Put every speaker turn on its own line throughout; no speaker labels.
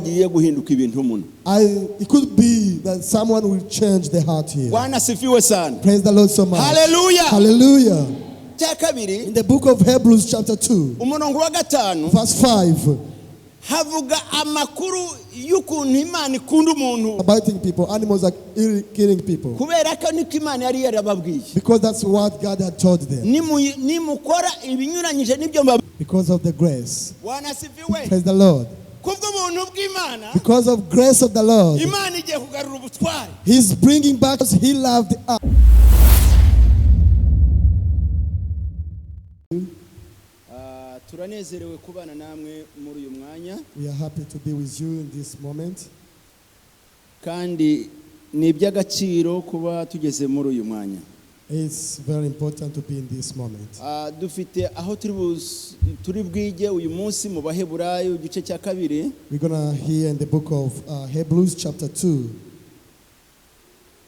hagiye guhinduka ibintu muno.
It could be that someone will change the heart here.
Bwana sifiwe sana.
Praise the Lord so much.
Hallelujah.
Hallelujah.
Kabiri,
in the book of Hebrews chapter 2,
umurongo wa 5,
verse 5,
havuga amakuru y'ukuntu Imana ikunda umuntu.
Biting people, animals are killing people.
Kubera ko niko Imana yari yarababwiye.
Because that's what God had told them.
Nimukora ibinyuranyije n'ibyo
because of the grace.
Bwana sifiwe.
Praise the Lord.
Kubw'ubuntu bw'Imana,
because of grace of the Lord,
Imana igiye kugarura ubutware.
He's bringing back as He loved us.
Turanezerewe kubana namwe muri uyu mwanya.
We are happy to be with you in this moment.
Kandi ni iby'agaciro kuba tugeze muri uyu mwanya.
It's very important to be in this moment.
Dufite aho turi bwige uyu munsi mu Baheburayo igice cya 2.
We're going to hear in the book of Hebrews chapter 2.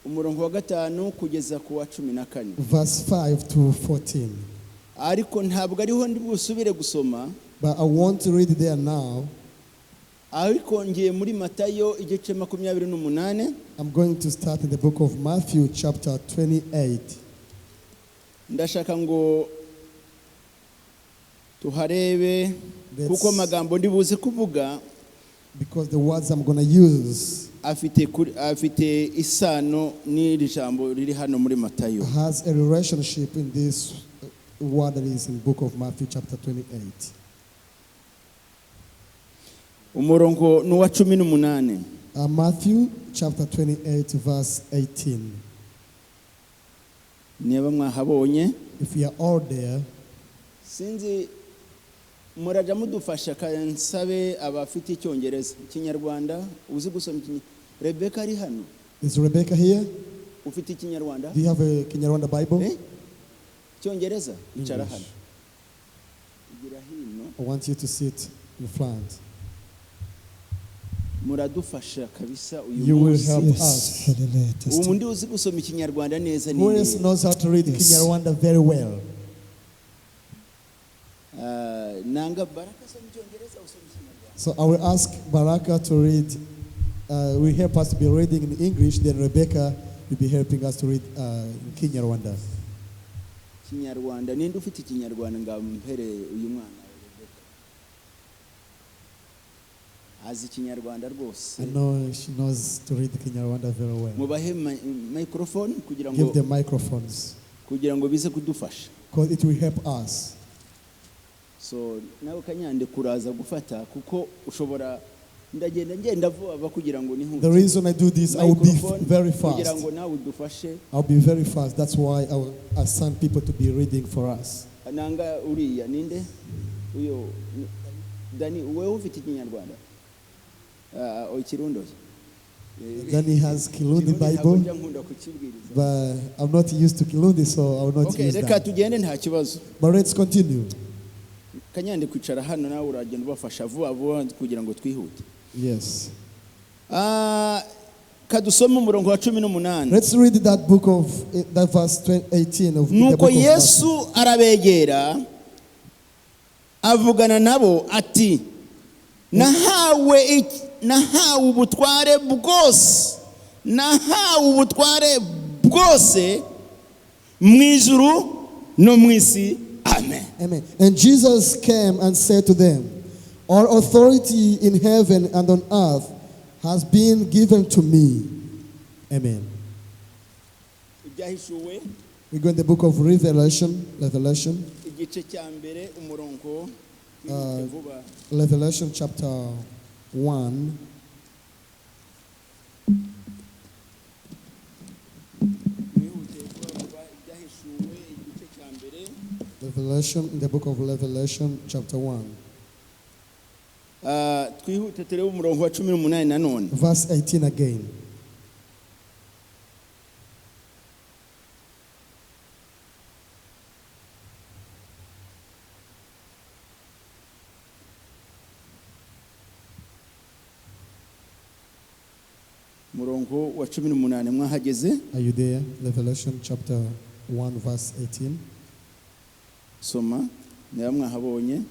Umurongo wa 5 kugeza ku wa 14.
Verse 5 to 14.
Ariko ntabwo ariho ndi busubire gusoma.
But I want to read there now.
Ariko ngiye muri Matayo igice 28.
I'm going to start in the book of Matthew chapter 28.
Ndashaka ngo tuharebe kuko magambo ndi buze kuvuga,
because the words I'm going to use
afite isano n'iri jambo riri hano muri Matayo.
Has a relationship in this word that is in the book of Matthew chapter 28.
Umurongo ni wa 18.
Matthew chapter 28 verse 18.
Niba mwahabonye,
if you are all there,
sinzi muraja mudufasha kansabe abafite icyongereza ikinyarwanda uzi gusoma Rebecca ari hano.
Is Rebecca here?
Ufite ikinyarwanda?
Do you have a Kinyarwanda Bible?
Icyongereza icara hano. Igira hino.
I want you to sit in front.
Muradufasha kabisa uyu
you will help us.
Umuntu uzi gusoma ikinyarwanda neza ni.
Who else knows how to read Kinyarwanda very well?
Nanga Baraka soma icyongereza usoma ikinyarwanda.
So I will ask Baraka to read. Will help us to be reading in English. Then Rebecca will be helping us to read in Kinyarwanda.
Kinyarwanda ninde ufite ikinyarwanda ngampere uyu mwana azi Kinyarwanda rwose.
I know she knows to read Kinyarwanda very well.
Mubahe microphone kugira ngo
give them microphones
kugira ngo bize kudufasha,
because it will help us.
So nawe kanyande kuraza gufata kuko ushobora ndagenda vuba kugira ngo nihute.
The reason I do this, I will be very fast.
Kugira ngo nawe udufashe.
I'll be very fast. That's why I will assign people to be reading for us.
Nanga uriya ninde uyo Dani wewe ufite Kinyarwanda Kirundo.
Then has Kirundi Bible, but I'm not used to Kirundi, so I will not use that.
Reka tugende nta kibazo.
But let's continue.
Kanyande kwicara hano nawe uragenda ubafasha vuba vuba kugira ngo twihute.
Yes.
Kadusoma umurongo wa 18.
Let's read that book of that verse 18 of the book of
Nuko Yesu arabegera avugana nabo ati nahawe ubutware bwose mwijuru no mwisi. Amen.
Amen. And Jesus came and said to them, all authority in heaven and on earth has been given to me. Amen. We go in the book of Revelation. Revelation chapter 1. Revelation, in the book of Revelation chapter 1. Verse 18 again. Are you there? Revelation chapter 1 verse 18.
Soma niba mwahabonye.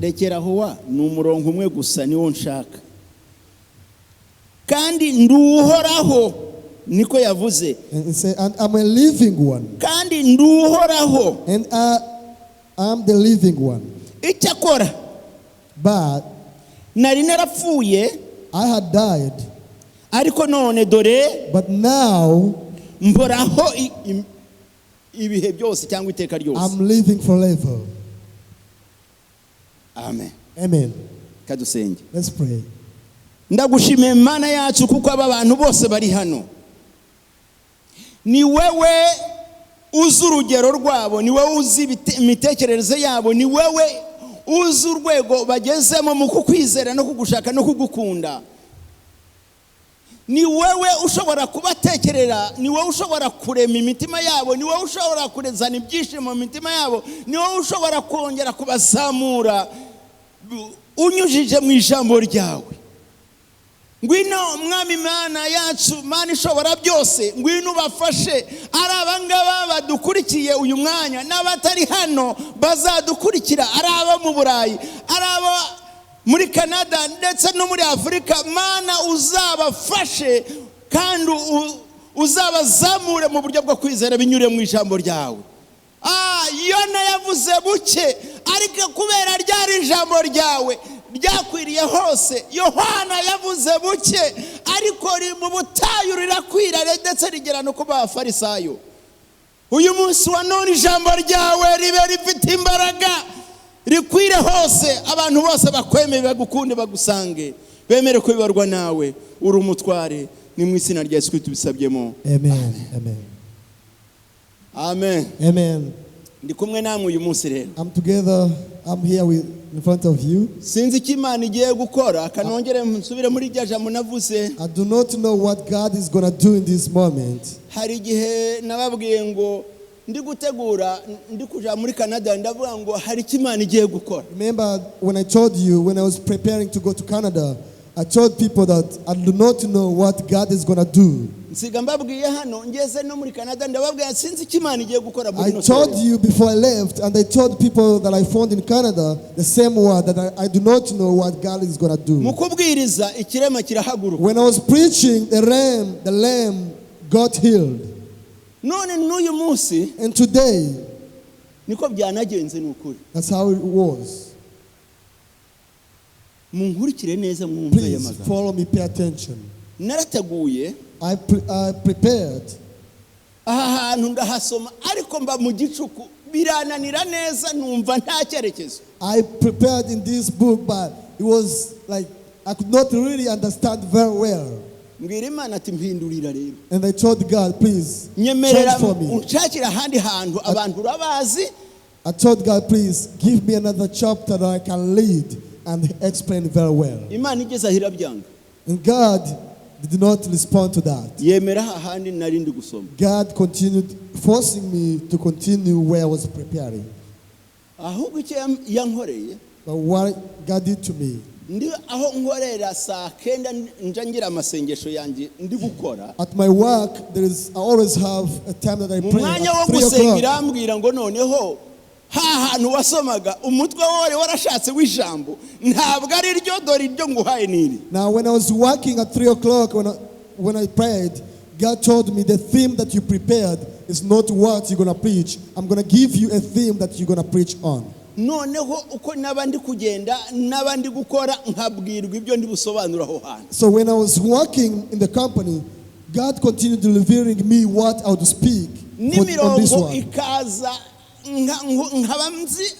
rekeraho wa ni umurongo umwe gusa niwo nshaka. Kandi nduhoraho niko yavuze.
And say, and I'm a living one.
Kandi nduhoraho.
And I'm the living one.
Icyakora.
But
nari narapfuye.
I had died.
Ariko none dore.
But now
mboraho ibihe byose cyangwa iteka ryose.
I'm living forever.
Amen.
Amen.
Kadusenge.
Let's pray.
Ndagushimiye Imana yacu kuko aba bantu bose bari hano. Ni wewe uzi urugero rwabo, ni wewe uzi imitekerereze yabo, ni wewe uzi urwego bagezemo mu kukwizera no kugushaka no kugukunda. Ni wewe ushobora kubatekerera, ni wewe ushobora kurema imitima yabo, ni wewe ushobora kurezana ibyishimo mu mitima yabo, ni wewe ushobora kongera kubazamura unyujije mu ijambo ryawe. Ngwino Mwami Imana yacu, Mana ishobora byose, ngwino bafashe ari abangaba badukurikiye uyu mwanya n'abatari hano bazadukurikira, ari abo mu Burayi, ari abo muri Canada ndetse no muri Afrika. Mana uzabafashe kandi uzabazamure mu buryo bwo kwizera binyure mu ijambo ryawe. Yona yavuze buke ariko kubera ryari ijambo ryawe ryakwiriye hose. Yohana yavuze buke ariko mu butayu rirakwira ndetse rigera no kuba Abafarisayo. Uyu munsi wa none ijambo ryawe ribe rifite imbaraga, rikwire hose, abantu bose bakwemeye bagukunde bagusange bemere ko bibarwa nawe uri umutware. Ni mu izina rya Yesu tubisabyemo.
Amen. Amen.
Amen.
Amen.
Ndi kumwe namwe uyu munsi rero.
I'm here in front of you.
Sinzi icyo Imana igiye gukora, kanongere nsubire muri rya jambo navuze.
I do not know what God is going to do in this moment.
Hari igihe nababwiye ngo ndi gutegura ndi kuja muri Canada, ndavuga ngo hari icyo Imana igiye gukora.
Remember when I told you when I was preparing to go to Canada, I told people that I do not know what God is going to do.
Nsiga mbabwiye hano ngeze no muri Canada ndababwiye sinzi icyo Imana igiye gukora.
I told you before I left, and I told people that I found in Canada the same word, that I do not know what God is going to do.
Mukubwiriza ikirema kirahaguruka.
When I was preaching, the lamb got healed.
None n'uyu munsi,
and today
niko byanagenze n'ukuri.
That's how it was.
Munkurikire neza mwumve
Please
amagambo.
follow me, pay attention.
Narateguye.
I prepared.
Aha hantu ndahasoma ariko mba mu gicuku birananira neza numva nta cyerekezo.
I prepared in this book, but it was like I could not really understand very well.
Mbwira Imana ati mpindurira rero.
And I told God, please
nyemerera
change for me.
unshakira ahandi hantu abantu urabazi.
I told God, please give me another chapter that I can lead and explain very well.
Imana igeze ahira byanga.
And God did not respond to that.
Yemera ahandi nari ndi gusoma.
God continued forcing me to continue where I was preparing.
Ahubwo icyo yankoreye.
But what God did to me,
Ndi aho nkorera saa 9 nja ngira amasengesho yanjye ndi gukora.
at my work, I always have a time that I pray
Mwanya wo
at 3
gusenga
o'clock.
irambwira ngo noneho hantu wasomaga umutwe wawe warashatse w'ijambo ntabwo ari ryo dore iryo nguhaye niri.
Now when I was working at 3 o'clock, when I prayed, God told me the theme that you prepared is not what you're going to preach. I'm going to give you a theme that you're going to preach on.
Noneho uko nabandi kugenda nabandi gukora nkabwirwa ibyo ndi busobanura aho hantu.
So when I was working in the company, God continued delivering me what I would speak on this
Nimirongo
one.
ikaza nkabamzi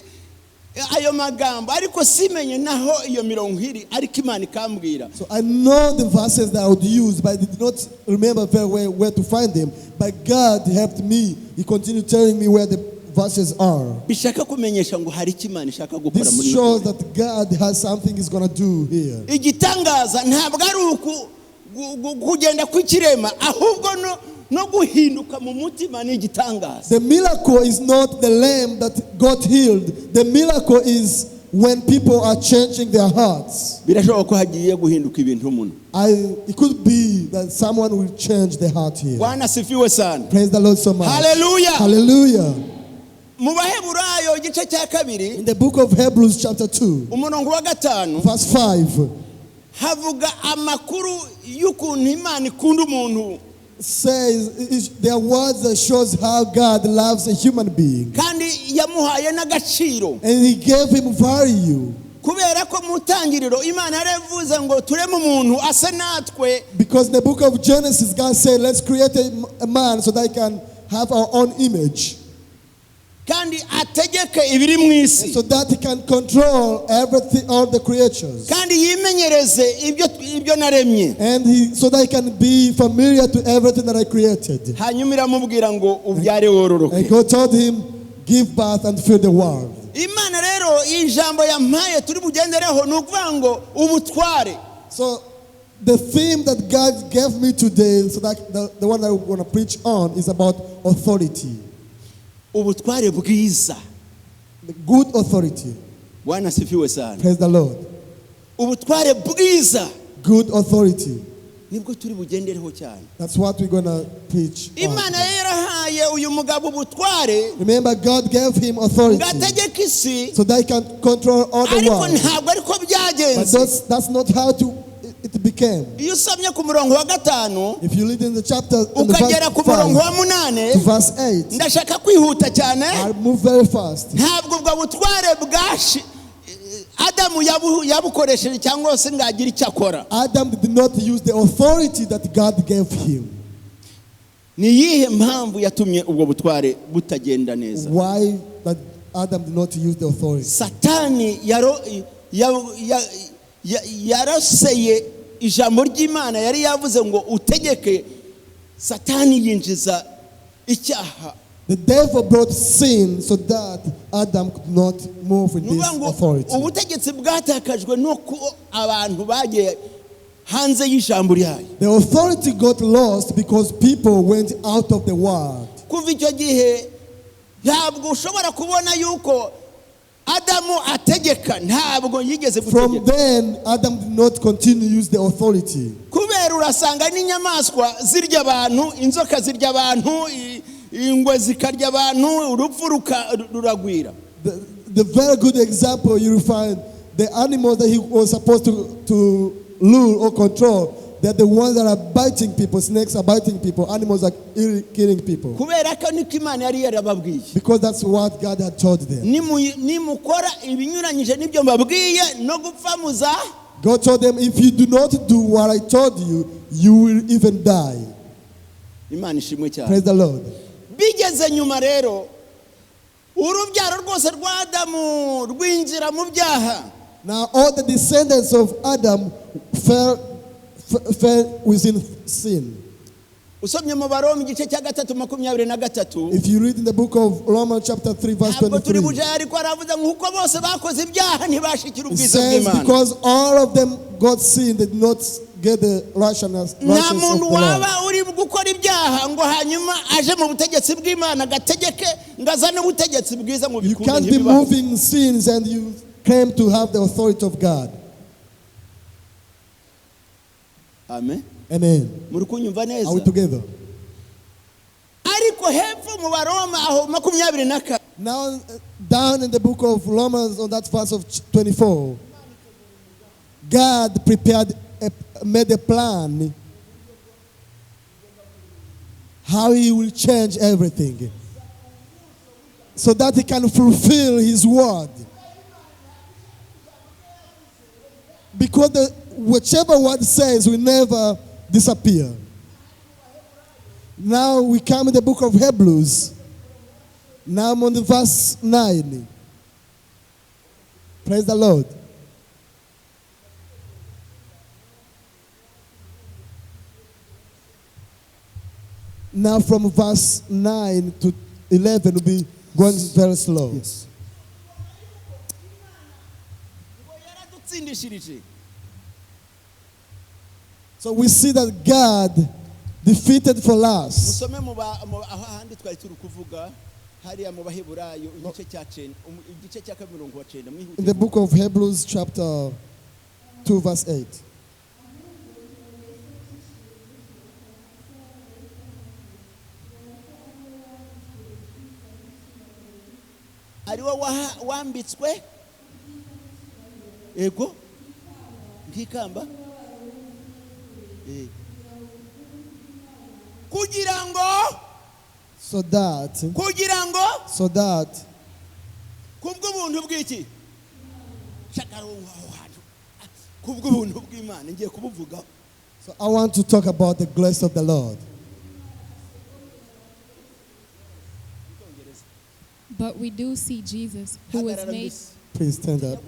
ayo magambo ariko simenye naho iyo mirongo iri ariko Imana ikambwira.
So I know the verses that I would use, but I did not remember very well where to find them. But God helped me. He continued telling me where the verses are.
Bishaka kumenyesha ngo hari Imana ishaka gukora muri.
This shows that God has something He's going to do here.
Igitangaza ntabwo ari kugenda kw'ikirema ahubwo no guhinduka mu mutima ni igitangaza.
The miracle is not the lamb that got healed. The miracle is when people are changing their hearts.
Birashoboka ko hagiye guhinduka ibintu muno.
It could be that someone will change their heart here.
Bwana sifiwe sana.
Praise the Lord so much.
Hallelujah.
Hallelujah.
mu baheburayo igice cya kabiri
In the book of Hebrews chapter 2,
umurongo wa 5
verse 5,
havuga amakuru y'ukuntu Imana ikunda umuntu
says there are words that shows how God loves a human being.
kandi yamuhaye n'agaciro
And he gave him value.
kubera ko mu ntangiriro Imana yaravuze ngo tureme umuntu asa natwe,
Because in the book of Genesis, God said, let's create a man so that he can have our own image.
kandi ategeke ibiri mu isi,
So that he can control everything, all the creatures.
kandi yimenyereze ibyo naremye.
And so that he can be familiar to everything that I created.
hanyuma iramubwira ngo ubyare wororoke.
And God told him, give birth and fill the world.
Imana rero ijambo yampaye turi bugendereho ni ukuvuga ngo ubutware.
So the theme that God gave me today, so that the one that I want to preach on, is about authority.
Ubutware bwiza.
The good authority.
Bwana asifiwe sana.
Praise the Lord.
Ubutware bwiza
Good authority.
nibwo turi bugendereho cyane.
That's what we're going to preach on.
Imana yarahaye uyu mugabo ubutware
Remember, God gave him authority
ngategeka isi,
so that he can control all the
ariko
world.
ntabwo ariko
But
byagenze.
that's not how it became.
Iyo usomye ku murongo wa 5
If you read in the chapter, in the
ukagera ku murongo
verse
wa
5 to
8,
verse 8,
ndashaka kwihuta cyane.
I'll move very fast.
Ntabwo ubwo butware Adamu yabukoresheje cyangwa se ngagira icyo akora.
Adam did not use the authority that God gave him.
Ni yihe mpamvu yatumye ubwo butware butagenda neza?
Why that Adam did not use the authority?
Satani yaraseye ijambo ry'Imana yari yavuze ngo utegeke. Satani yinjiza icyaha.
The devil brought sin so that Adam could not move with this authority.
Ubutegetsi bwatakajwe nuko abantu bagiye hanze y'ijambo ryayo.
The authority got lost because people went out of the word.
Kuva icyo gihe ntabwo ushobora kubona yuko Adamu ategeka, ntabwo yigeze
From
gutegeka.
then, Adam did not continue to use the authority.
Kubera urasanga n'inyamaswa zirya abantu, inzoka zirya abantu, ingwe zikarya abantu, urupfu ruragwira.
The very good example you will find, the animals that he was supposed to rule or control, they're the ones that are biting people. Snakes are biting people. Animals are killing people.
Kubera ko niko Imana yari yarababwiye.
Because that's what God had told them.
Nimukora ibinyuranyije n'ibyo mbabwiye no gupfa muza.
God told them, if you do not do what I told you, you will even die.
Imana ishimwe cyane.
Praise the Lord.
Bigeze nyuma rero urubyaro rwose rwa Adamu rwinjira mu byaha.
Now all the descendants of Adam fell within sin.
Usomye mu Baroma igice cya 3:23.
If you read in the book of Romans chapter 3 verse 23,
ariko aravuze nk'uko bose bakoze ibyaha ntibashikira
it
ubwiza
says,
bw'Imana.
because all of them got sin, they did not get the righteousness of
Nta
the
muntu
Lord.
waba uri gukora ibyaha ngo hanyuma aje mu butegetsi bw'Imana gategeke ngazane ubutegetsi bwiza mu
You
bikunde
can't be
ntibibaho.
moving sins and you claim to have the authority of God.
Amen.
Amen.
Muri kunyumva neza?
Are we together?
Ariko hepfo mu Baroma aho 24.
Now, down in the book of Romans, on that verse of 24, God made a plan how He will change everything so that He can fulfill His word. Because whichever word says will never disappear. Now we come in the book of Hebrews. Now I'm on the verse 9. Praise the Lord. Now from verse 9 to 11 we'll be going very slow. Yes. So we see that God defeated for us.
Musome mu ahandi twari turi kuvuga hariya mu baheburayo igice cya 9 igice cya 9
In the book of Hebrews chapter 2 verse 8.
ariwe wambitswe ego nk'ikamba kugira ngo
so that
kubw'ubuntu bw'iki kubw'ubuntu bw'Imana ngiye kubuvugaho.
So I want to talk about the grace of the Lord.
But we do see Jesus, who was made.
Please stand up.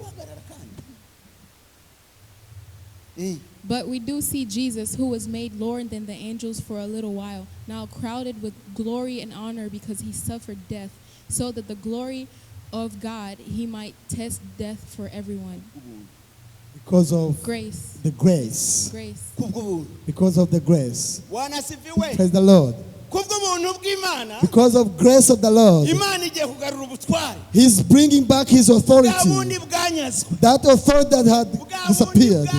But we do see Jesus, who was made lower than the angels for a little while, now crowded with glory and honor because he suffered death, so that the glory of God he might test death for everyone.
Because of
Grace.
the grace.
Grace.
Because of the grace.
Bwana asifiwe.
Praise the Lord.
Kubw'ubuntu bw'Imana
Because of grace of the Lord,
Imana igiye kugarura ubutware
He's bringing back His
bwa
authority.
bundi bwanyazwe
That authority that had
bwa bundi
disappeared.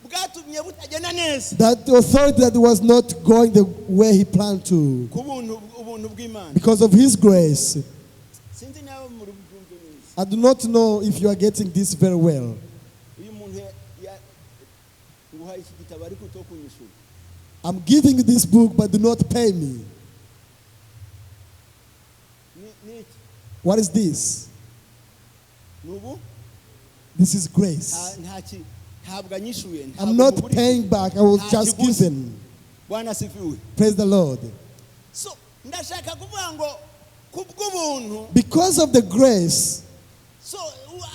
bwatumye butagenda neza
That authority that was not going the way He planned to.
ubuntu bw'Imana.
Because of His grace.
Sinzi nawe muri byumve neza.
I do not know if you are getting this very well.
Uyu muntu nguhaye iki gitabo ariko utokunyishura.
I'm giving you this book, but do not pay me. What is this?
Nubu
This is grace.
ntabwo anyishuye.
I'm not paying back. I was just given.
Bwana asifiwe.
Praise the Lord.
So ndashaka kuvuga ngo kubw'ubuntu.
Because of the grace,
So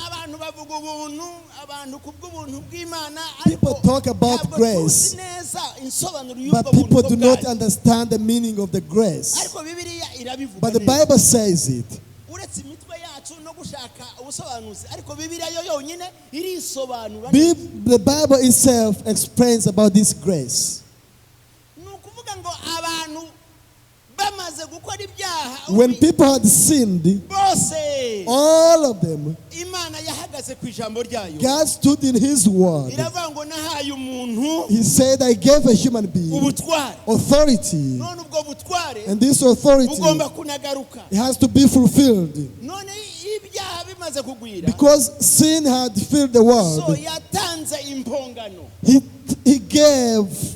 abantu bavuga ubuntu abantu kubw'ubuntu bw'Imana
people talk about grace,
neza insobanuro y'ubwo
but people do not
bw'Imana.
understand the meaning of the grace.
Ariko Bibiliya irabivuga.
But the
neza.
Bible says it.
Uretse imitwe yacu no gushaka ubusobanuzi ariko Bibiliya yo yonyine irisobanura.
The Bible itself explains about this grace.
Ni ukuvuga ngo abantu bamaze gukora ibyaha
When people had sinned,
bose
all of them,
Imana yahagaze ku ijambo ryayo.
God stood in His word.
Iravuga ngo nahaye umuntu
He said, I gave a human being
ubutware.
authority,
None ubwo butware
and this authority,
bugomba kunagaruka.
it has to be fulfilled.
None ibyaha bimaze kugwira.
Because sin had filled the
So
world,
yatanze impongano.
He gave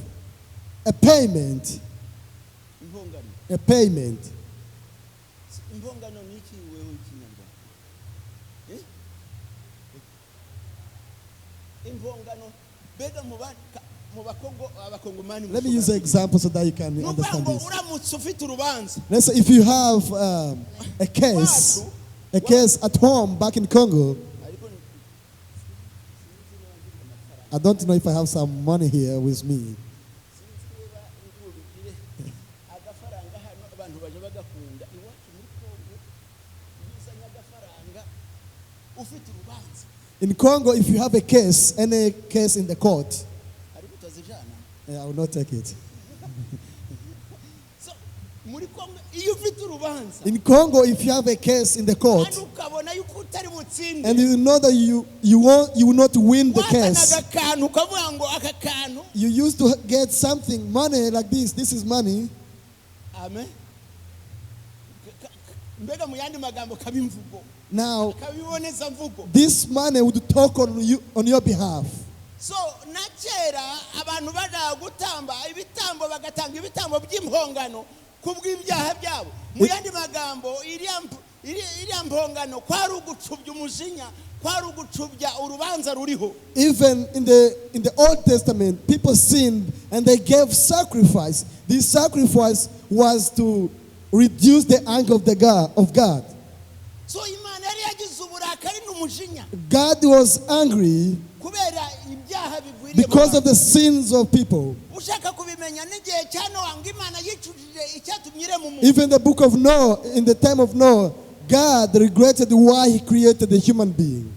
a payment.
Impongano.
A payment.
Impongano ni iki wewe ikinyarwanda? Impongano bega mu bakongomani.
Let me use an example so that you can
Nukuvuga
understand
ngo
this.
uramutse ufite urubanza.
Let's say if you have a case at home back in Congo. I don't know if I have some money here with me. In Congo, if you have a case, any case in the court, I will not take it. In Congo, if you have a case in the court, and you know that you will not win the case, you used to get something, money like this. This is money.
Amen.
Now, this money would talk on your behalf.
So nakera abantu baja gutamba ibitambo bagatanga ibitambo by'impongano kubw'ibyaha byabo. Mu yandi magambo iriya mpongano kwari ugucubya umujinya, kwari ugucubya urubanza ruriho.
Even in the Old Testament, people sinned and they gave sacrifice. This sacrifice was to reduce the anger of God.
So Imana yari yagize uburakari n'umujinya.
God was angry
Kubera ibyaha bigwiriye
because of the sins of people.
Ushaka kubimenya n'igihe cya Nowa ngo Imana yicujije icyatumye irema umuntu.
Even the book of Noah, in the time of Noah, God regretted why He created the human being.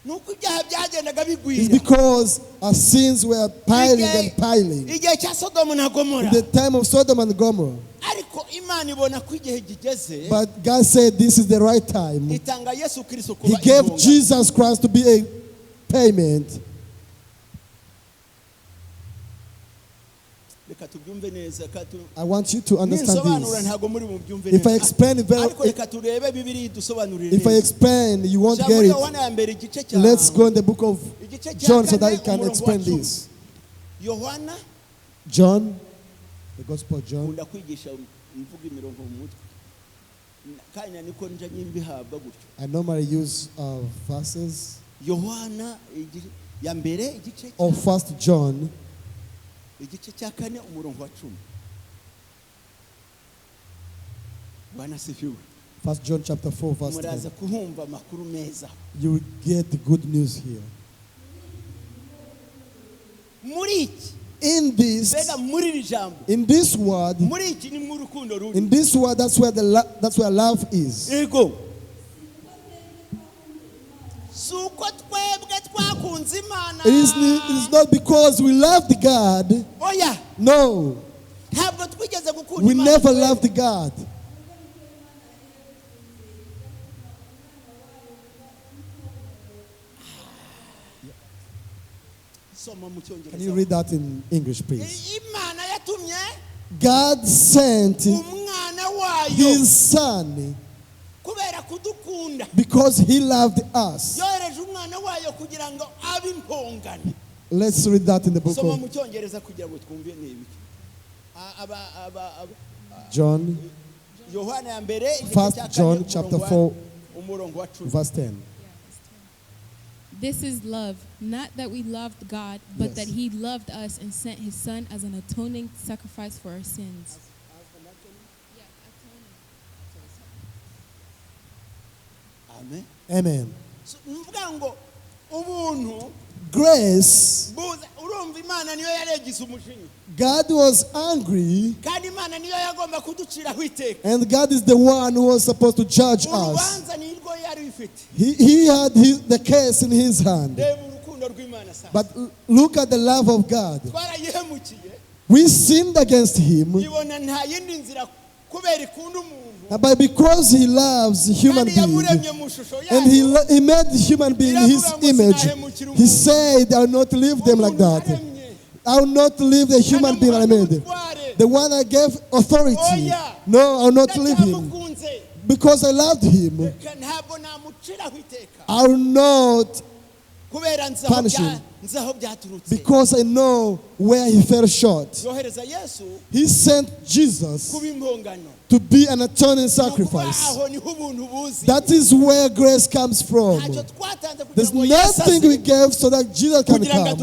Nuko ibyaha byagendaga bigwira.
It's because our sins were piling and piling.
Igihe cya Sodomu na Gomora.
In the time of Sodom and Gomorrah.
Ariko Imana ibona ko igihe gigeze.
But God said this is the right time.
Itanga Yesu Kristo
He
kuba
gave
impongano.
Jesus Christ to be a payment.
reka tubyumve neza
I want you to understand
ninsobanura
this.
ntago muri bubyumve
If I explain it very,
ariko reka turebe Bibiliya idusobanurire
if I explain, you won't get it. Let's go in the book of John so that I can explain this.
Yohana
John, the Gospel of John.
nkunda kwigisha mvuga imirongo mu mutwe kandi niko nje nyimbihabwa gutyo.
I normally use verses
Yohana ya mbere igice
of 1 John
igice cya 4 umurongo wa 10. Bwana sifiwe.
1 John chapter 4 verse 10.
Muraza kuhumva makuru meza.
You will get the good news here.
Muri
In this word, in this word, that's where love is.
Ego.
It is not because we loved God.
Oh yeah.
No. We never loved God. Can you read that in English, please? God sent His Son because He loved us. Let's read that in the book of John. 1 John chapter 4 verse 10.
This is love, not that we loved God, but that He loved us and sent His Son as an atoning sacrifice for our sins.
Amen.
Amen. Grace. God was angry, and God is the one who was supposed to judge us. He had the case in His hand. But look at the love of God. We sinned against Him, but because He loves human beings, and He made human being in His image, He said, I will not leave them like that. I will not leave the human being I made. The one I gave authority. No, I will not leave him. Because I loved him, I will not punish him. Because I know where he fell short. He sent Jesus to be an atoning sacrifice. That is where grace comes from. There's nothing we gave so that Jesus can come,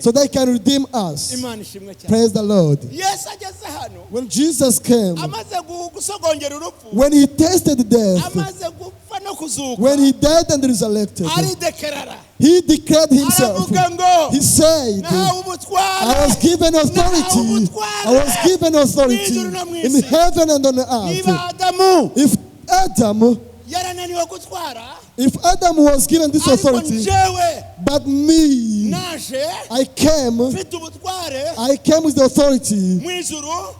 so that He can redeem us. Praise the Lord. When Jesus came, when He tasted death, when He died and resurrected, He declared Himself. He said, I was given authority. I was given authority in heaven and on earth. If Adam was given this authority, but me, I came with the authority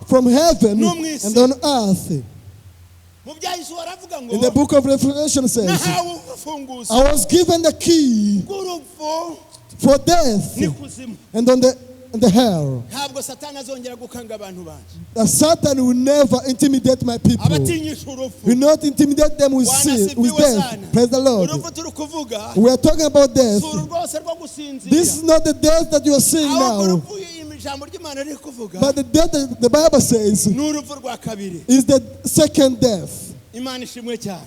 from heven and on earth. In the book of Revelation says, I was given the key for death and on the hell. That Satan will never intimidate my people. Will not intimidate them with sin, with death. Praise the Lord. We are talking about death. This is not the death that you are seeing now. But the death that the Bible says is the second death.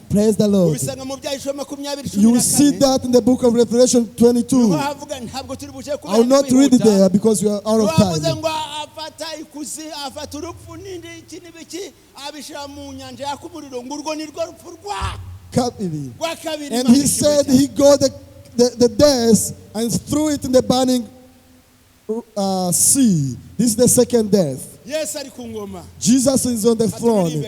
Praise the Lord. You will see that in the book of Revelation 22. I will not read it there because we are out of time. And He said He got the death and threw it in the burning sea. This is the second death. Jesus is on the throne.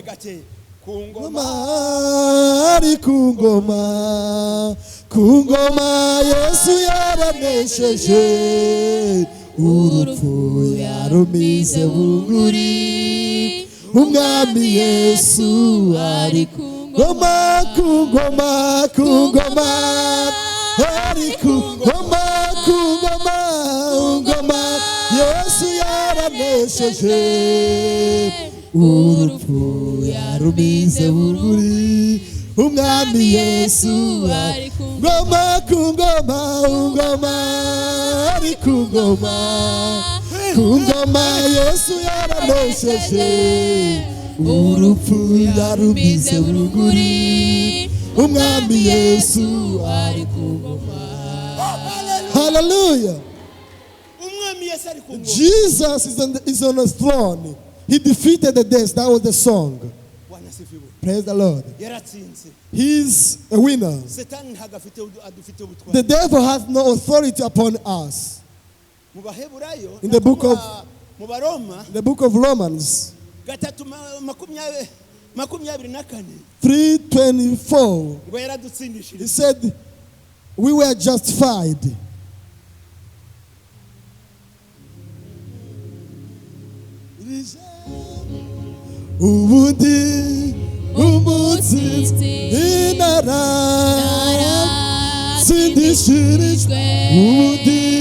Ari kungoma, kungoma Yesu yaranesheje, urupfu yarumize bunguri, umwami Yesu ari kungoma, kungoma, kungoma, ari kungoma, kungoma, kungoma Yesu Yesu yaranesheje urupfu yarumize buguri umwami Yesu ari ku ngoma ari ku ngoma Yesu yaranesheje urupfu yarumize buguri umwami Yesu ari ku ngoma. Hallelujah. Jesus is on his throne. He defeated the death. That was the song. Praise the Lord. He's a winner. The devil has no authority upon us. In the book of Romans 3:24, he said, we were justified. Ubudi umutsinzi inara sindishirijwe ubudi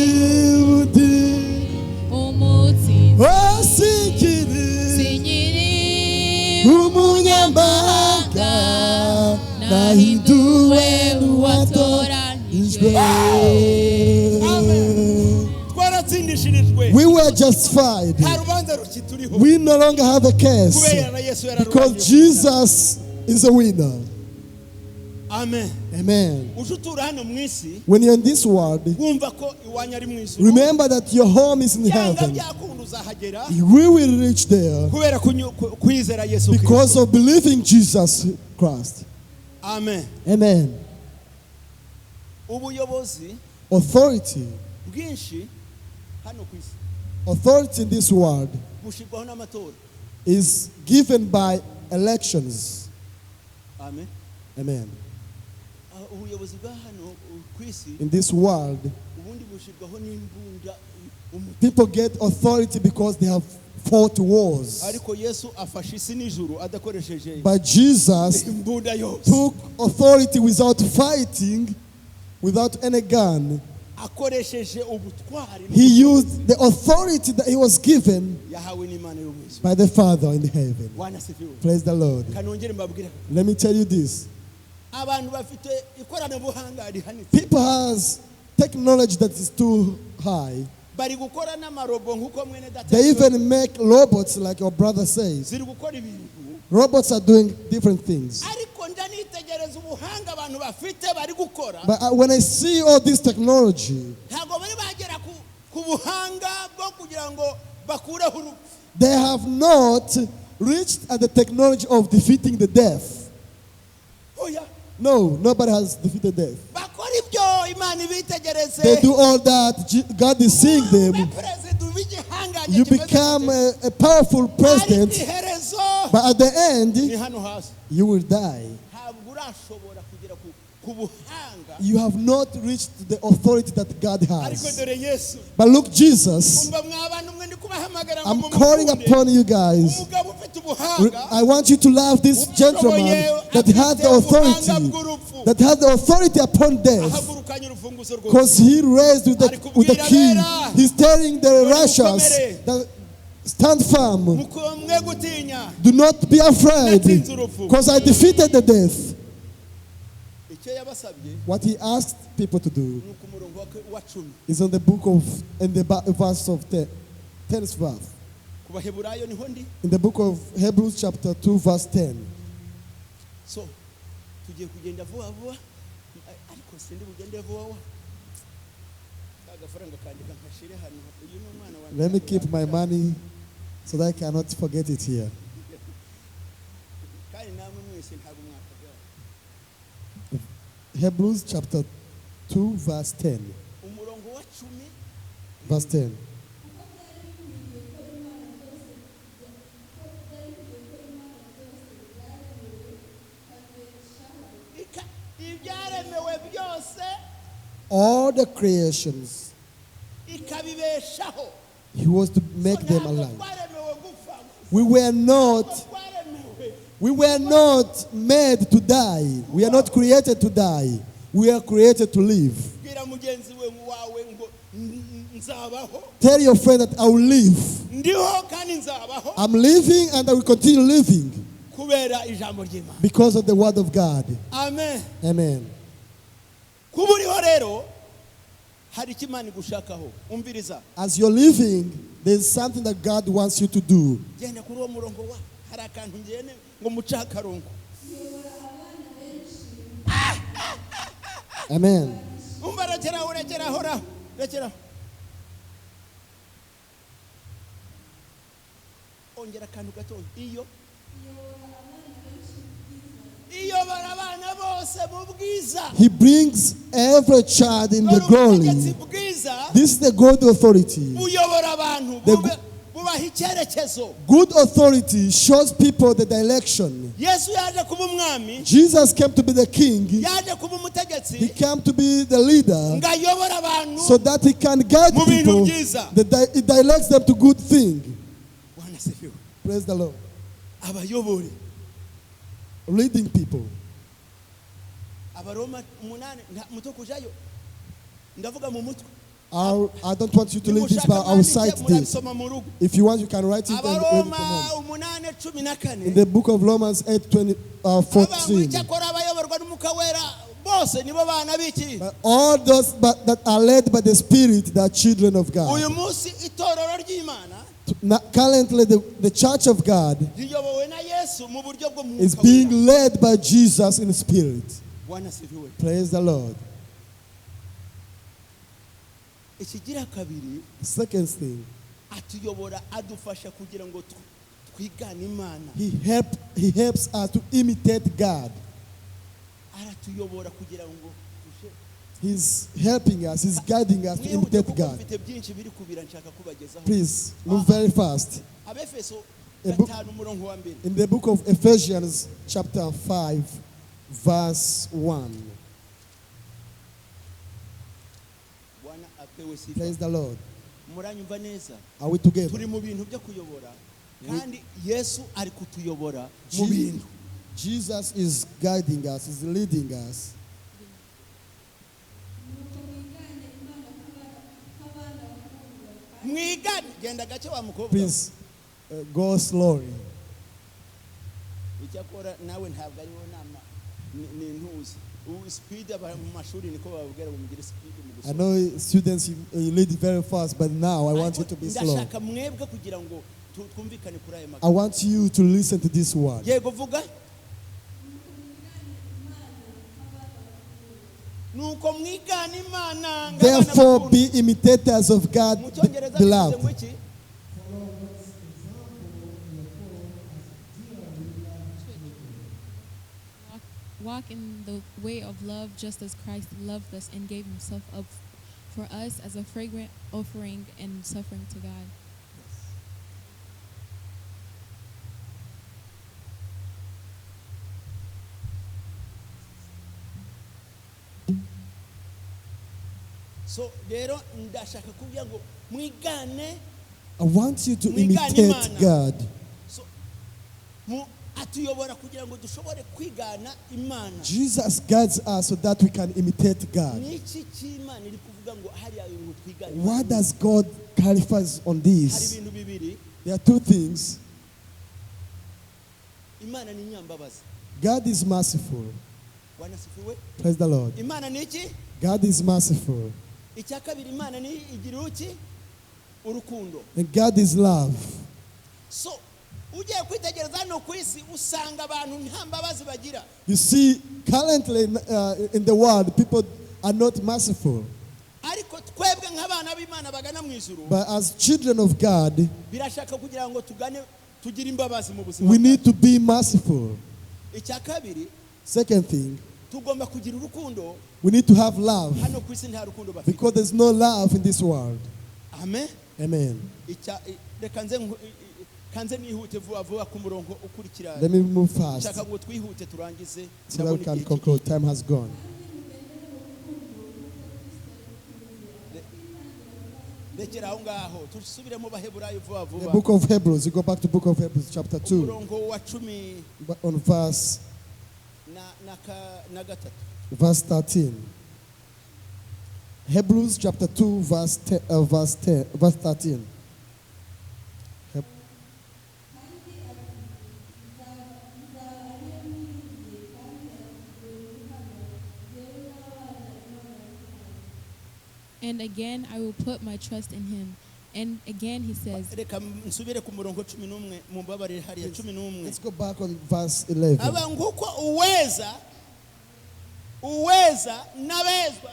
umutsinzi
sinkiri umunyamahanga nahinduwe uwatoranyijwe. We were justified. We no longer have a case because Jesus is a winner.
Amen.
Amen. When you're in this world, remember that your home is in heaven. We will reach there because of believing Jesus Christ.
Amen.
Amen. Authority. Authority in this world is given by elections.
Amen.
Amen. In this world, people get authority because they have fought wars. But Jesus took authority without fighting, without any gun. He used the authority that he was given by the Father in heaven. Praise the Lord. Let me tell you this. People has technology that is too high. They even make robots, like your brother says. Robots are doing different things. But when I see all this technology, they have not reached at the technology of defeating the death. No, nobody has defeated death. They do all that. God is seeing them. You become a powerful president, but at the end, you will die. You have not reached the authority that God has. But look, Jesus, I'm calling upon you guys. I want you to love this gentleman that has the authority upon death, because he raised with the key. He's telling the Russians that stand firm. Do not be afraid, because I defeated the death. What he asked people to do is on the verse of 10th verse. In the book of Hebrews chapter 2 verse 10.
So,
let me keep my money so that I cannot forget it here. Hebrews chapter 2 verse 10. Verse 10. All the creations, he was to make them alive. We were not made to die. We are not created to die. We are created to live.
nzabaho.
Tell your friend that I will live.
Ndiho kandi nzabaho.
I'm living and I will continue living
Kubera ijambo ry'Imana.
because of the word of God.
Amen.
Amen.
Kuba uriho rero hari icyo Imana igushakaho. Umviriza.
As you're living, there's something that God wants you to do.
Genda kuri uwo murongo wa hari akantu ngene ngo mucahe akarongo.
Amen.
Umva rekeraho. Ongera akantu gato. Iyo barabana bose mu bwiza.
He brings every child in the glory. This is the good authority.
Uyobora abantu bubaha icyerekezo.
Good authority shows people the direction.
Yesu yaje kuba umwami.
Jesus came to be the king.
Yaje kuba umutegetsi.
He came to be the leader
Ngayobora abantu.
so that he can guide
Mu bintu
people.
byiza.
He directs them to good thing.
Bwana sifiwe.
Praise the Lord.
Abayobore.
Leading people.
Abaroma 8 muto kujayo. Ndavuga mu mutwe.
I don't want you to leave this, but I will cite this. If you want, you can write it and read it from home. In the book of Romans 8:14. But all those that are led by the Spirit, they are children of God. Currently, the church of God is being led by Jesus in the Spirit. Praise the Lord. Second thing, he helps us to imitate God. He's helping us, he's guiding us to imitate God. Please, move very fast. In the book of Ephesians, chapter 5, verse 1. Praise the Lord. Are we together? Jesus is guiding us, is leading us. Please go slowly. I know students, you lead very fast, but now I want you to be slow. I want you to listen to this word. Therefore, be imitators of God, beloved.
Walk in the way of love just as Christ loved us and gave himself up for us as a fragrant offering and suffering to God.
So,
I want you to imitate God. Jesus guides us so that we can imitate God. Why does God clarify on this? There are two things. God is merciful. Praise the Lord. God is merciful. And God is love.
So,
you see, currently in the world, people are not merciful. But as children of God, we need to be merciful. Second thing, we need to have love. Because there's no love in this world.
Amen.
Amen. Let me move fast so that we can conclude. Time has gone. The book of Hebrews, you go back to book of Hebrews chapter 2 on verse 13. Hebrews chapter 2, verse 13. Heb-
And again, I will put my trust in him. And again, he says,
reka nsubire ku murongo 11 mumbabarire hariya 11.
Let's go back on verse 11.
aba nguko uweza n'abezwa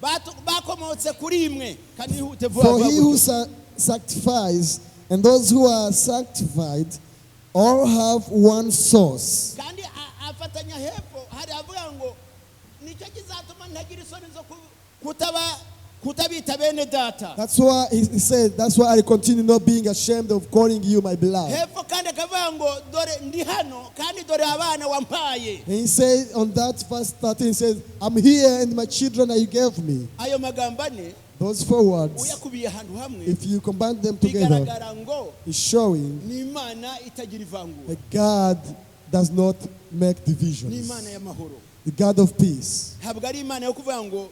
bose bakomotse kuri imwe kandi ihute vuba
For he
vuba.
who sanctifies and those who are sanctified all have one source.
kandi afatanya hepfo hari avuga ngo nicyo kizatuma ntagira isoni zo kutabita bene data.
That's why he said, that's why I continue not being ashamed of calling you my beloved.
hepfo kandi akavuga ngo dore ndi hano kandi dore abana wampaye.
And he said on that verse 13, he says, I'm here and my children that you gave me.
ayo magambo ane
Those 4 words,
uyakubiye ahantu hamwe
if you combine them together,
bigaragara ngo
is showing
ni Imana itagira ivangura,
that God does not make
ni
divisions.
Imana y'amahoro.
The God of peace.
ntabwo ari Imana yo kuvuga ngo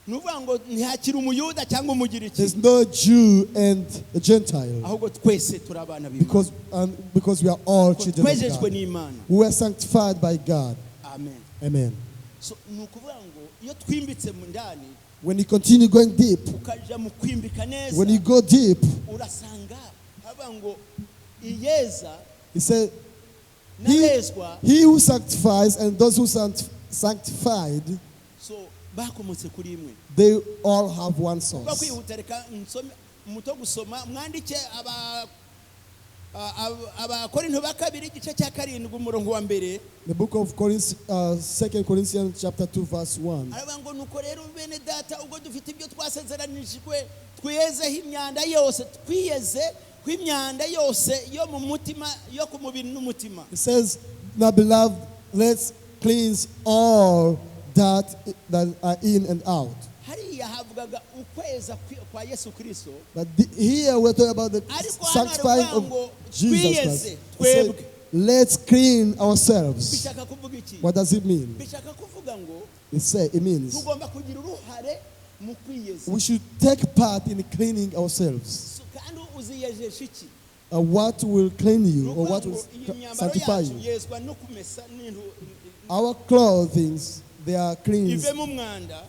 nuvuga ngo ntihakiri umuyuda cyangwa umugiriki,
There's no Jew and a Gentile.
ahubwo twese turi abana b'Imana
Because we are all children of
twejejwe
God.
n'Imana.
We were sanctified by God.
Amen.
Amen.
So ni ukuvuga ngo iyo twimbitse mu ndani
When you continue going deep,
ukaja mu kwimbika neza,
when you go deep,
urasanga haba ngo iyeza
he said,
n'abezwa
he who sanctifies and those who sanctified,
so bakomotse kuri imwe.
they all have one
Kuba
source.
kwihuta reka nsome muto gusoma mwandike abakorinto ba kabiri igice cya 7 umurongo wa mbere.
The book of 2 Corinthians chapter 2 verse 1.
aravuga ngo nuko rero bene data ubwo dufite ibyo twasezeranishijwe twiyezeho imyanda yose, twiyeze kw'imyanda yose yo mu mutima, yo ku mubiri n'umutima.
It says, now beloved, let's cleanse all that are in and out.
hariya havugaga ukweza kwa Yesu Kristo,
But here we're talking about the
ariko hano
sanctifying
aravuga ngo
of Jesus Christ.
twiyeze
It
twebwe.
said, let's clean ourselves.
bishaka kuvuga iki?
What does it mean?
bishaka kuvuga ngo
It means
tugomba kugira uruhare mu kwiyeza.
we should take part in cleaning ourselves.
kandi uziyejesha iki?
What will clean you or
Nukuvuga
what
ngo
will
iyi myambaro
sanctify
yacu
you?
yezwa no kumesa n'intu
Our clothings, they are cleansed.
ivemo umwanda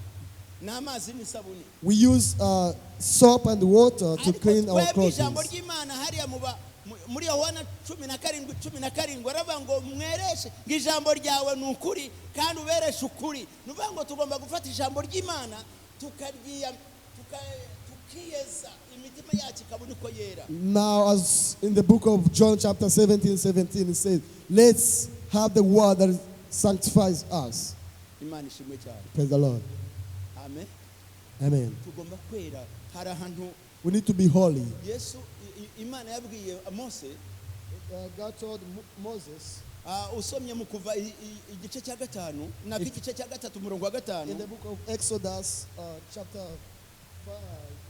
n'amazi n'isabuni.
We use soap and water to clean our
twebwe ijambo
clothing.
ry'Imana hariya muri Yohana 17:17 aravuga ngo mwereshe ngo ijambo ryawe ni ukuri kandi ubereshe ukuri. nuvuga ngo tugomba gufata ijambo ry'Imana tukiyeza imitima yacu ikabona uko yera.
Now, as in the book of John chapter 17, it says, let's have the word that sanctifies us.
Imana ishimwe cyane.
Praise the Lord.
Amen.
Amen.
tugomba kwera. hari ahantu
We need to be holy.
Yesu Imana yabwiye Mose,
God told Moses
usomye mu kuva igice cya 5 nako igice cya 3 umurongo wa 5
in the book of Exodus chapter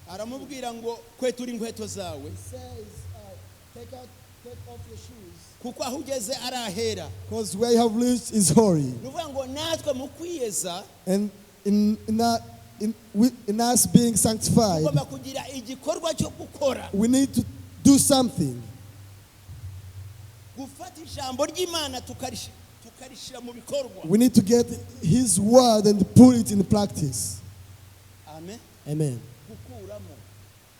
5,
aramubwira ngo kwetura inkweto zawe
it says, take off your shoes,
kuko aho ugeze ari ahera.
because where you have reached is holy.
nuvuga ngo natwe mu kwiyeza
And in us being sanctified,
tugomba kugira igikorwa cyo gukora,
we need to do something.
gufata ijambo ry'Imana tukarishira mu bikorwa.
We need to get His word and put it in practice.
Amen.
Amen.
gukuramo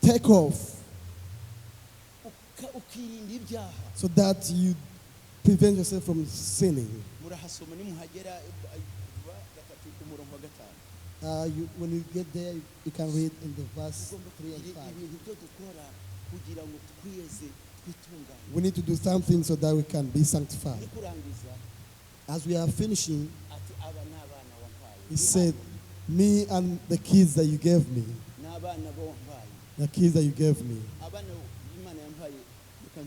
Take off
ukirinda ibyaha.
so that you prevent yourself from sinning.
murahasoma nimuhagera 3 umurongo wa 5.
When you get there, you can read in the verse
tugomba
3 and
kugira
5.
ibintu byo dukora kugira ngo twiyeze twitunganye.
We need to do something so that we can be
Ndi
sanctified.
kurangiza
As we are finishing,
ati aba n'abana wampaye.
He said, me and the kids that you gave me,
n'abana bo wampaye.
the kids that you gave me.
abana Imana yampaye reka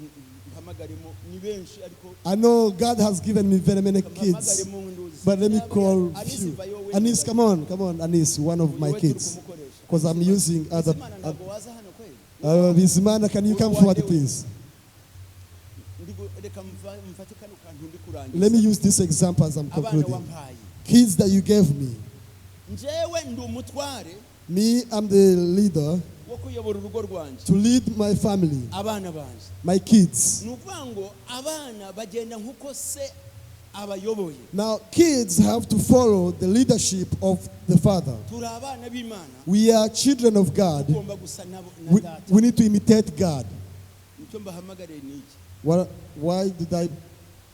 mpamagaremo ni benshi ariko
I know God has given me very many kids,
mpamagaremo nduzi.
but let me call
Anisi
few.
vayo we.
Anis, come on, Anis, one of my kids. Because I'm using other.
Imana ntabwo waza hano kweli.
Bizimana, can you come forward, please?
reka mfate kano kantu ndi kurangiza.
Let me use this example as I'm
abana
concluding.
wampaye.
kids that you gave me.
njyewe ndi umutware
Me, I'm the leader
wo kuyobora urugo rwanjye,
to lead my family,
abana banjye.
my kids.
Ni ukuvuga ngo abana bagenda nk'uko se abayoboye.
Now, kids have to follow the leadership of the father.
Turi abana b'Imana,
We are children of God.
tugomba gusa na
We
data.
need to imitate God.
Nicyo mbahamagariye ni iki.
Why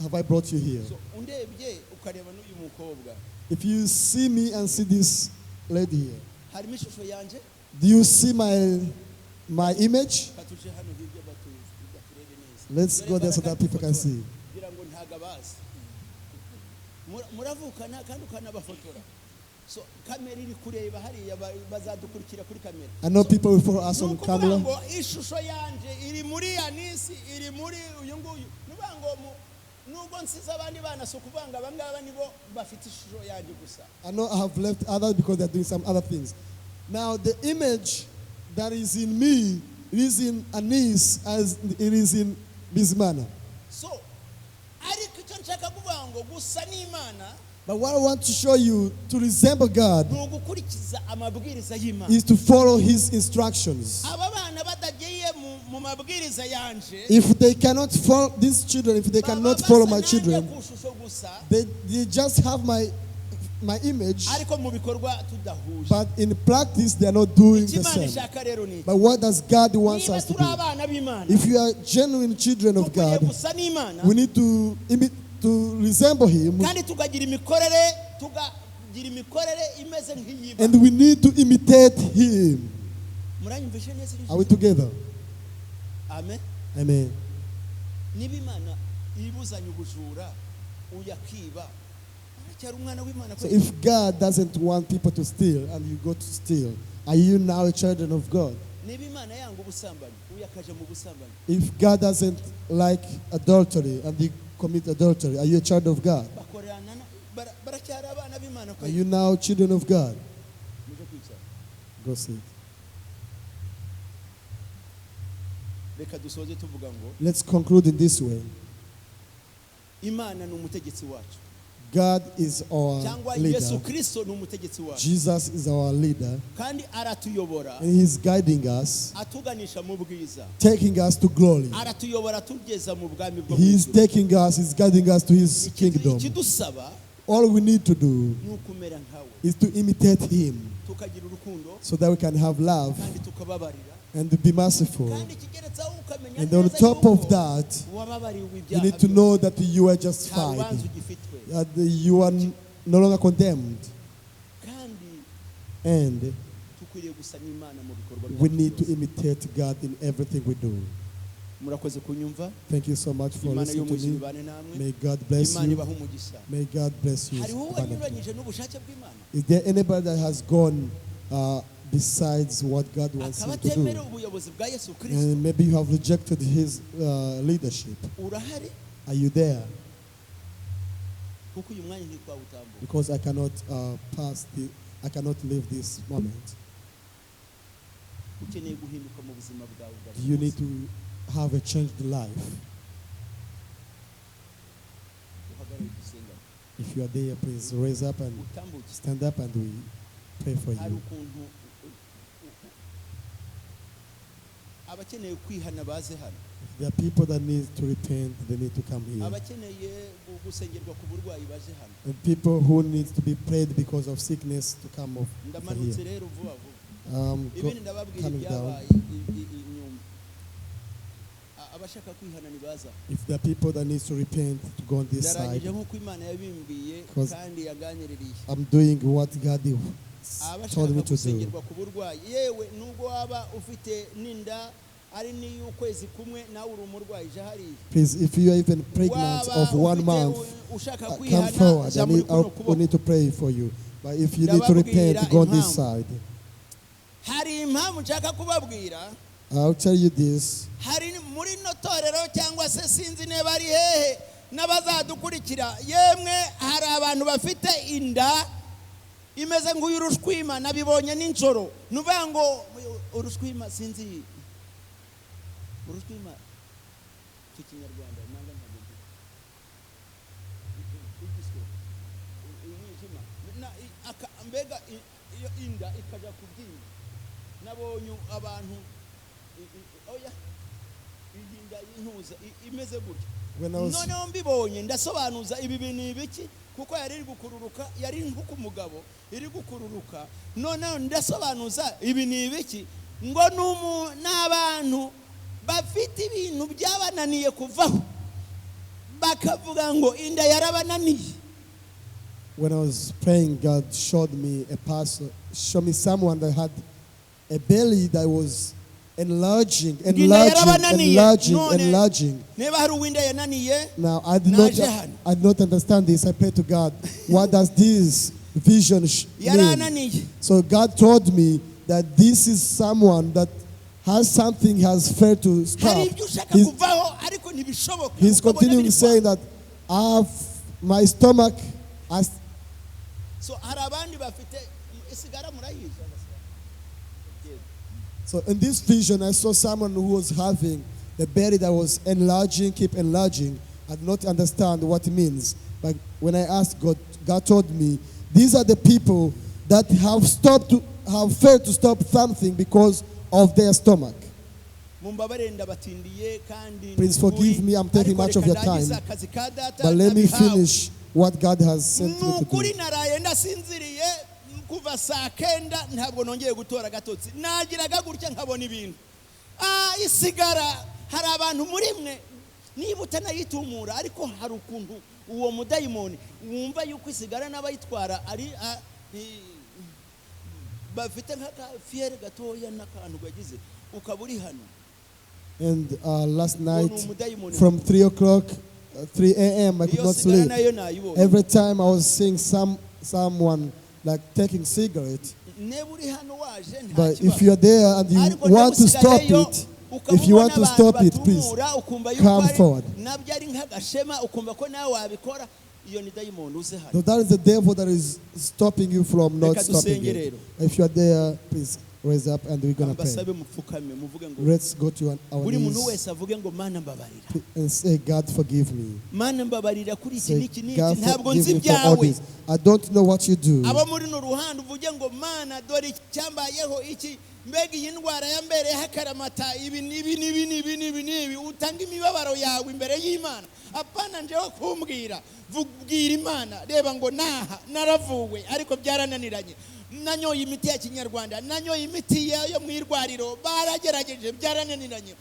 have I brought you here?
So undebye ukareba n'uyu mukobwa,
If you see me and see this lady here,
harimo ishusho yanjye.
do you see my image?
Katuje hano hirya baturebe neza.
Let's go there so that people can see.
Kugira ngo ntago abazi. Muravukana kandi ukanabafotora. So kamera iri kureba hariya bazadukurikira kuri kamera.
I know people will follow us on
Nukuvuga
camera.
ngo ishusho yanje iri muri Anisi, iri muri uyu nguyu. Nuvuga ngo nubwo nsize abandi bana so kuvanga abangaba nibo bafite ishusho yanje gusa.
I know I have left others because they're doing some other things. Now, the image that is in me, it is in Anis as it is in Bismana.
So ariko icyo nshaka kuvuga ngo gusa n'Imana,
But what I want to show you to resemble God
ni ugukurikiza amabwiriza y'Imana.
is to follow His instructions.
Aba bana badagiye mu mabwiriza yanje,
If they cannot follow these children, if they cannot follow my children,
ku shusho gusa,
they just have my image,
ariko mu bikorwa tudahuje.
but in practice they are not doing the
Imana
same.
ishaka rero ni
But what does God want
niba
us to
turi
do?
abana b'Imana,
If you are genuine children of
dukwiye
God,
gusa n'Imana,
we need to resemble Him,
kandi tukagira imikorere imeze nk'iy'Imana.
and we need to imitate Him.
Muranyumvishe neza iri
Are we
jisho?
together?
Amen.
Amen.
Niba Imana ibuzanye ubujura uyakiba, aracyari umwana w'Imana.
So if God doesn't want people to steal and you go to steal, are you now a child of God?
Niba Imana yanga ubusambanyi uyakaje mu busambanyi,
If God doesn't like adultery and you commit adultery, are you a child of God?
bakorana baracyari abana b'Imana.
Are you now children of God?
Muje kwicara.
Go see it.
Reka dusoze tuvuga ngo
Let's conclude in this way.
Imana ni umutegetsi wacu,
God is our
cyangwa Yesu
leader.
Kristo ni umutegetsi wacu,
Jesus is our leader,
kandi aratuyobora
and He's guiding us,
atuganisha mu bwiza,
taking us to glory.
aratuyobora atugeza mu bwami bwo mu
He's
ijuru.
taking us, He's guiding us to His kingdom.
Ikidusaba
All we need to do
ni ukumera nkawe,
is to imitate Him
tukagira urukundo
so that we can have love
kandi tukababarira,
and to be merciful.
kandi ikigeretsaho ukamenya
And on
neza
top
yuko
of that,
wababariwe
you
ibyaha
need to
byose.
know that you are
Nta
justified,
rubanza ugifitwe,
that you are no longer condemned,
kandi
and
tukwiriye gusa n'Imana mu bikorwa
we
byacu
need to
byose.
imitate God in everything we do.
Murakoze kunyumva.
Thank you so much for
Imana
listening to
y'umwijuru
me.
ibane namwe.
May God bless
Imana
you.
ibahe umugisha.
May God bless you.
Hariho
abundantly.
uwanyuranyije n'ubushake bw'Imana,
Is there anybody that has gone besides what God wants
akaba
him to
atemera
do?
ubuyobozi bwa Yesu Kristo?
And maybe you have rejected His leadership.
Urahari?
Are you there?
Kuko uyu mwanya ntitwawutambuka.
Because I cannot I cannot leave this moment.
Ukeneye guhinduka mu buzima bwawe bwa
Do
buri
you
munsi.
need to have a changed life?
Uhagarare dusenga.
If you are there, please raise up and
Utambuke.
stand up and we pray for
Hari
you.
ukuntu abakeneye kwihana baze hano,
There are people that need to repent, they need to come here.
abakeneye gusengerwa ku burwayi baje hano.
And people who need to be prayed because of sickness to come over
Ndamanutse
here.
rero vuba vuba.
Go,
Ibindi ndababwira
coming down.
ibyabaye inyuma. Abashaka kwihana nibaza.
If there are people that need to repent, to go on this side.
Yarangije nk'uko Imana yabimbwiye
'Cause
kandi yaganiririye.
I'm doing what God told
Abashaka
me to do.
gusengerwa ku burwayi, yewe nubwo waba ufite n'inda ari n'iy'ukwezi kumwe nawe uri umurwayi je hariya.
Please, if you are even pregnant
Waba
of 1
ufite
month,
ushaka
come
kwihana
forward.
jya muri kuno
We
kuboko.
need to pray for you. But if you need to repent, go on this side.
Hari impamvu nshaka kubabwira,
I'll tell you this.
hari muri no torero cyangwa se sinzi niba ari hehe n'abazadukurikira, yemwe hari abantu bafite inda imeze nk'uy'urushwima, nabibonye n'injoro. Nuvuga ngo urushwima sinzi urushwima cy'ikinyarwanda nanga ntabwo umwijima mbega iyo inda ikajya kubyimba nabonye abantu oya inda y'intuza imeze gutya noneho mbibonye ndasobanuza ibi bintu ibiki kuko yari iri gukururuka yari nkuko umugabo iri gukururuka noneho ndasobanuza ibi ni ibiki ngo n'abantu bafite ibintu byabananiye kuvaho bakavuga ngo inda yarabananiye.
When I was praying, God showed me someone that had a belly that was enlarging. Now, I did not understand this. I prayed to God, what does this vision mean? So God told me that this is someone that has failed to stop. He's continuing saying that my stomach has. So in this vision, I saw someone who was having a belly that was enlarging, keep enlarging. I did not understand what it means. But when I asked God, God told me, these are the people that have failed to stop something because of their stomach. Please forgive me, I'm taking much of your time. But let me finish what God has sent me to do.
kuva saa 9 ntabwo nongeye gutora agatotsi nagiraga gutya nkabona ibintu isigara hari abantu muri mwe niba utanayitumura ariko hari ukuntu uwo mudayimoni wumva yuko isigara n'abayitwara ari bafite nk'aka fiere gatoya n'akantu gagize ukaburi hano.
And last night from 3 o'clock 3 a.m. I could not sleep. Every time I was seeing someone like taking cigarette. But if you are there and you want to stop it, if you want to stop it, please come forward. So that is the devil that is stopping you from not stopping it. If you are there, please raise up and we're going to pray. Let's go to our knees and say, God forgive me. Say, God forgive me for all this. I don't know what you do.
mbega iyi ndwara yambere hakaramata ibi nibi utanga imibabaro yawe imbere y'Imana apana njeho kumbwira vubwira Imana reba ngo naravuwe ariko byarananiranye nanyoye imiti ya kinyarwanda nanyoye imiti yo mwirwariro baragerageje byarananiranye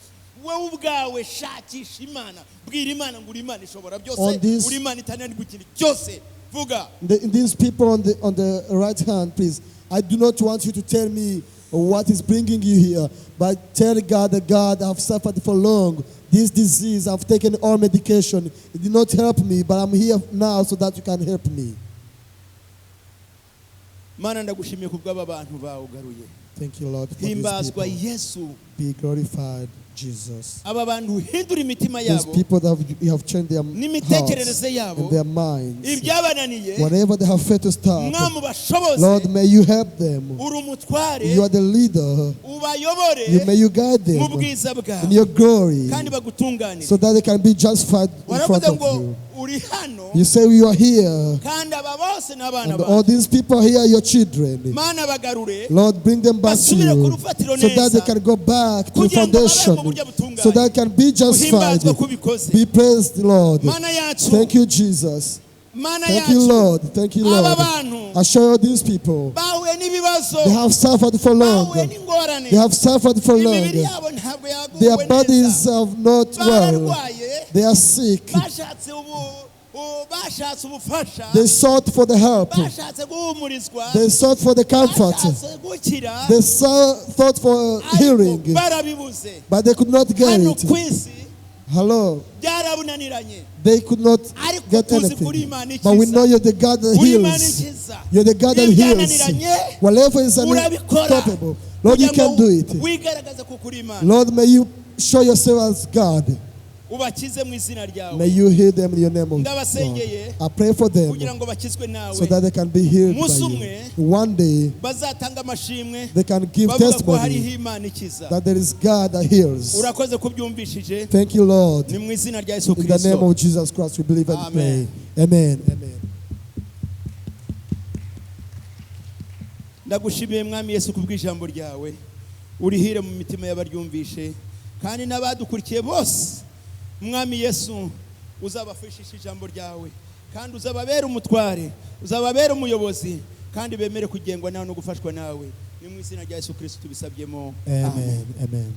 wowe ubwawe shakisha Imana bwira Imana ngo uri Imana ishobora byose uri Imana itananirwa ikintu cyose vuga.
These people on the right hand, please, I do not want you to tell me what is bringing you here, but tell God that God, I've suffered for long. This disease, I've taken all medication. It did not help me, but I'm here now so that you can help me. Thank you, Lord, for these people. Be glorified, Jesus. These people that have changed their hearts and their minds. Whatever they have failed to stop, Lord, may you help them. You are the leader. May you guide them in your glory so that they can be justified in front of you. You say you are here, and all these people here are your children. Lord, bring them back to you so that they can go back to the foundation, so that they can be justified. Be praised, Lord. Thank you, Jesus. Thank you, Lord. Thank you, Lord. I show you these people. They have suffered for long. They have suffered for long. Their bodies are not well. They are sick. They sought for the help. They sought for the comfort. They sought for healing, but they could not get it. Hello. They could not get anything. But we know you're the God that heals. You're the God that heals. Whatever is unstoppable, Lord, you can do it. Lord, may you show yourself as God. May you heal them in your name, of God. I pray for them so that they can be healed by you. One day, they can give testimony that there is God that heals. Thank you, Lord. In the name of Jesus Christ, we believe and pray. Amen. Amen.
ndagushimiye mwami Yesu kubw'ijambo ryawe urihire mu mitima y'abaryumvishe kandi n'abadukurikiye bose mwami Yesu uzabafashisha ijambo ryawe kandi uzababera umutware uzababera umuyobozi kandi bemere kugengwa nawe no gufashwa nawe ni mu izina rya Yesu Kristo tubisabyemo
amen.